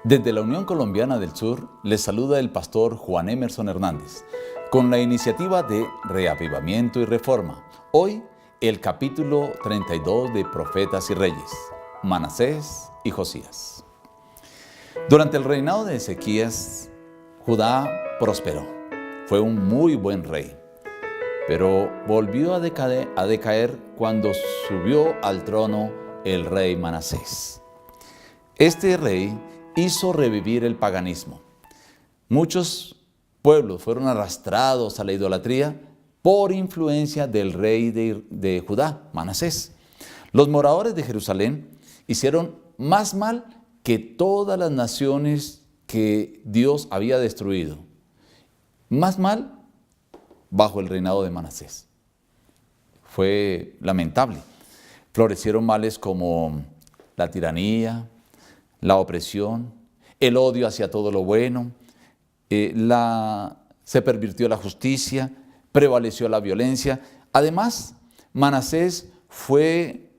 Desde la Unión Colombiana del Sur les saluda el pastor Juan Emerson Hernández con la iniciativa de Reavivamiento y Reforma. Hoy el capítulo 32 de Profetas y Reyes, Manasés y Josías. Durante el reinado de Ezequías, Judá prosperó. Fue un muy buen rey, pero volvió a decaer cuando subió al trono el rey Manasés. Este rey hizo revivir el paganismo. Muchos pueblos fueron arrastrados a la idolatría por influencia del rey de Judá, Manasés. Los moradores de Jerusalén hicieron más mal que todas las naciones que Dios había destruido. Más mal bajo el reinado de Manasés. Fue lamentable. Florecieron males como la tiranía, la opresión, el odio hacia todo lo bueno, se pervirtió la justicia, prevaleció la violencia. Además, Manasés fue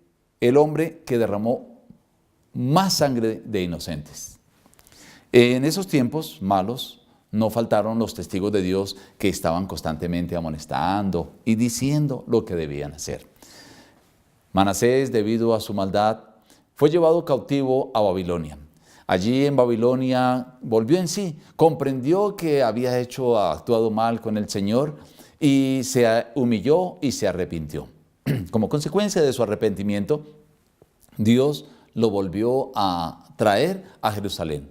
el hombre que derramó más sangre de inocentes. En esos tiempos malos no faltaron los testigos de Dios que estaban constantemente amonestando y diciendo lo que debían hacer. Manasés, debido a su maldad, fue llevado cautivo a Babilonia. Allí en Babilonia volvió en sí, comprendió que había actuado mal con el Señor y se humilló y se arrepintió. Como consecuencia de su arrepentimiento, Dios lo volvió a traer a Jerusalén.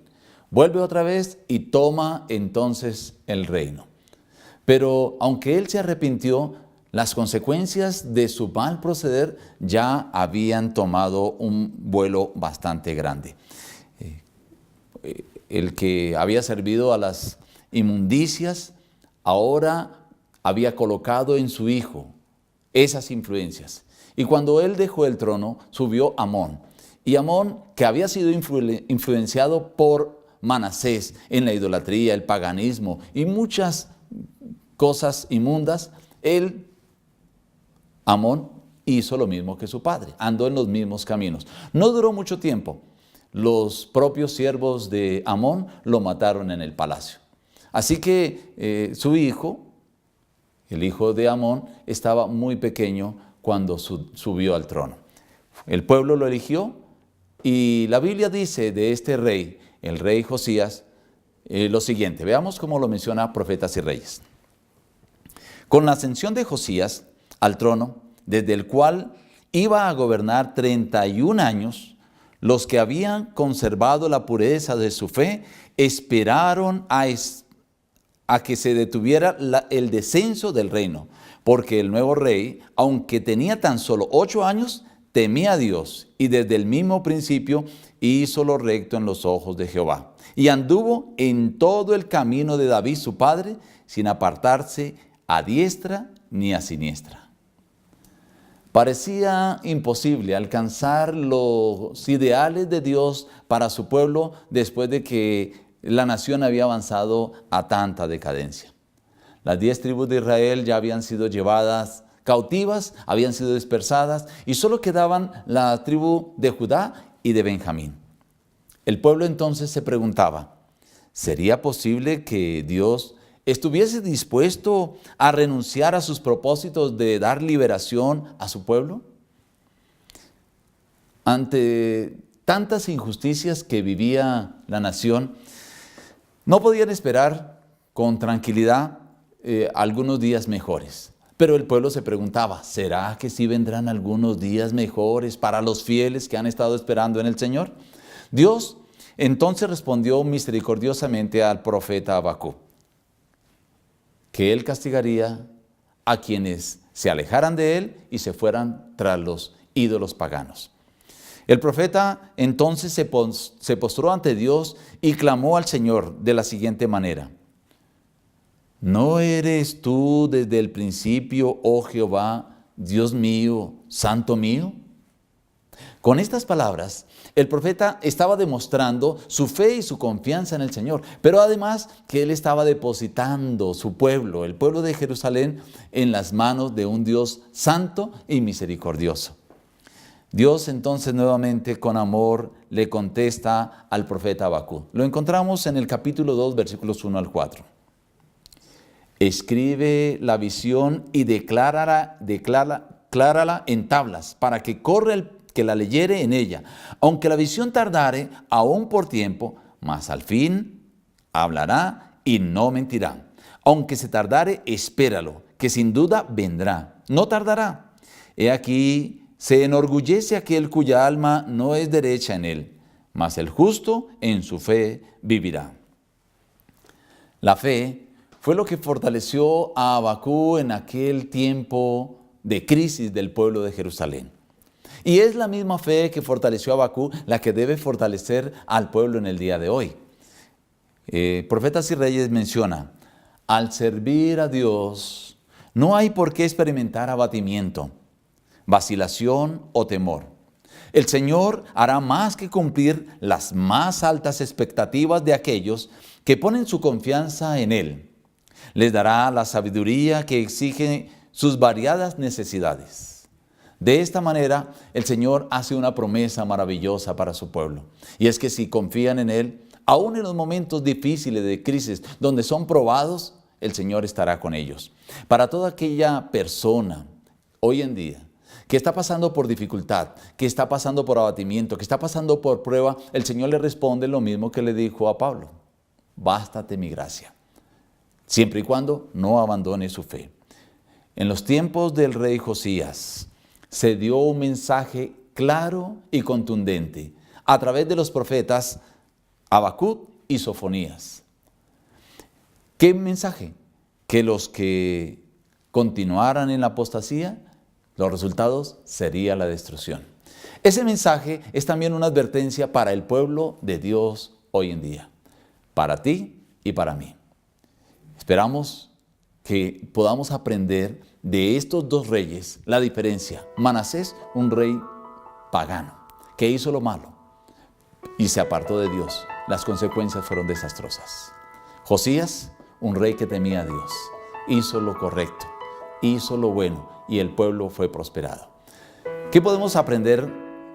Vuelve otra vez y toma entonces el reino. Pero aunque él se arrepintió, las consecuencias de su mal proceder ya habían tomado un vuelo bastante grande. El que había servido a las inmundicias, ahora había colocado en su hijo esas influencias. Y cuando él dejó el trono, subió Amón. Y Amón, que había sido influenciado por Manasés en la idolatría, el paganismo y muchas cosas inmundas, Amón hizo lo mismo que su padre, andó en los mismos caminos. No duró mucho tiempo. Los propios siervos de Amón lo mataron en el palacio. Así que su hijo, el hijo de Amón, estaba muy pequeño cuando subió al trono. El pueblo lo eligió y la Biblia dice de este rey, el rey Josías, lo siguiente. Veamos cómo lo menciona Profetas y Reyes. Con la ascensión de Josías al trono, desde el cual iba a gobernar 31 años, los que habían conservado la pureza de su fe esperaron a que se detuviera el descenso del reino, porque el nuevo rey, aunque tenía tan solo 8 años, temía a Dios y desde el mismo principio hizo lo recto en los ojos de Jehová. Y anduvo en todo el camino de David su padre, sin apartarse a diestra ni a siniestra. Parecía imposible alcanzar los ideales de Dios para su pueblo después de que la nación había avanzado a tanta decadencia. Las 10 tribus de Israel ya habían sido llevadas cautivas, habían sido dispersadas y solo quedaban la tribu de Judá y de Benjamín. El pueblo entonces se preguntaba, ¿sería posible que Dios estuviese dispuesto a renunciar a sus propósitos de dar liberación a su pueblo? Ante tantas injusticias que vivía la nación, no podían esperar con tranquilidad algunos días mejores. Pero el pueblo se preguntaba, ¿será que sí vendrán algunos días mejores para los fieles que han estado esperando en el Señor? Dios entonces respondió misericordiosamente al profeta Habacuc, que él castigaría a quienes se alejaran de él y se fueran tras los ídolos paganos. El profeta entonces se postró ante Dios y clamó al Señor de la siguiente manera: ¿no eres tú desde el principio, oh Jehová, Dios mío, santo mío? Con estas palabras, el profeta estaba demostrando su fe y su confianza en el Señor, pero además que él estaba depositando su pueblo, el pueblo de Jerusalén, en las manos de un Dios santo y misericordioso. Dios entonces nuevamente con amor le contesta al profeta Habacuc. Lo encontramos en el capítulo 2, versículos 1 al 4. Escribe la visión y declárala en tablas, para que corra el que la leyere en ella. Aunque la visión tardare, aún por tiempo, mas al fin hablará y no mentirá. Aunque se tardare, espéralo, que sin duda vendrá, no tardará. He aquí, se enorgullece aquel cuya alma no es derecha en él, mas el justo en su fe vivirá. La fe fue lo que fortaleció a Habacuc en aquel tiempo de crisis del pueblo de Jerusalén. Y es la misma fe que fortaleció a Habacuc la que debe fortalecer al pueblo en el día de hoy. Profetas y Reyes menciona, al servir a Dios no hay por qué experimentar abatimiento, vacilación o temor. El Señor hará más que cumplir las más altas expectativas de aquellos que ponen su confianza en Él. Les dará la sabiduría que exige sus variadas necesidades. De esta manera, el Señor hace una promesa maravillosa para su pueblo. Y es que si confían en Él, aún en los momentos difíciles de crisis, donde son probados, el Señor estará con ellos. Para toda aquella persona, hoy en día, que está pasando por dificultad, que está pasando por abatimiento, que está pasando por prueba, el Señor le responde lo mismo que le dijo a Pablo. Bástate mi gracia, siempre y cuando no abandone su fe. En los tiempos del rey Josías se dio un mensaje claro y contundente a través de los profetas Habacuc y Sofonías. ¿Qué mensaje? Que los que continuaran en la apostasía, los resultados sería la destrucción. Ese mensaje es también una advertencia para el pueblo de Dios hoy en día, para ti y para mí. Esperamos que podamos aprender de estos dos reyes la diferencia. Manasés, un rey pagano, que hizo lo malo y se apartó de Dios. Las consecuencias fueron desastrosas. Josías, un rey que temía a Dios, hizo lo correcto, hizo lo bueno y el pueblo fue prosperado. ¿Qué podemos aprender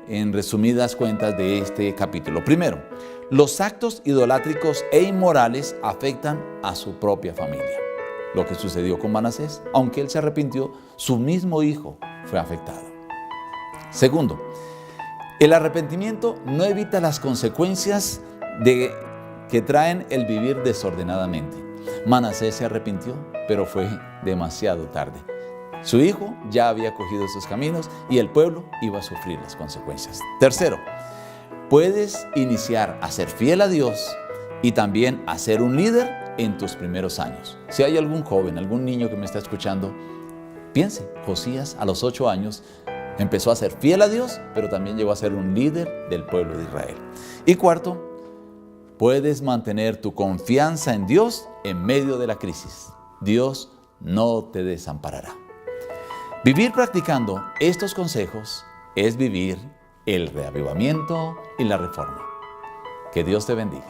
en resumidas cuentas de este capítulo? Primero, los actos idolátricos e inmorales afectan a su propia familia. Lo que sucedió con Manasés, aunque él se arrepintió, su mismo hijo fue afectado. Segundo, el arrepentimiento no evita las consecuencias que traen el vivir desordenadamente. Manasés se arrepintió, pero fue demasiado tarde. Su hijo ya había cogido sus caminos y el pueblo iba a sufrir las consecuencias. Tercero, puedes iniciar a ser fiel a Dios y también a ser un líder en tus primeros años. Si hay algún joven, algún niño que me está escuchando, piense, Josías a los 8 años empezó a ser fiel a Dios, pero también llegó a ser un líder del pueblo de Israel. Y cuarto, puedes mantener tu confianza en Dios en medio de la crisis. Dios no te desamparará. Vivir practicando estos consejos es vivir el reavivamiento y la reforma. Que Dios te bendiga.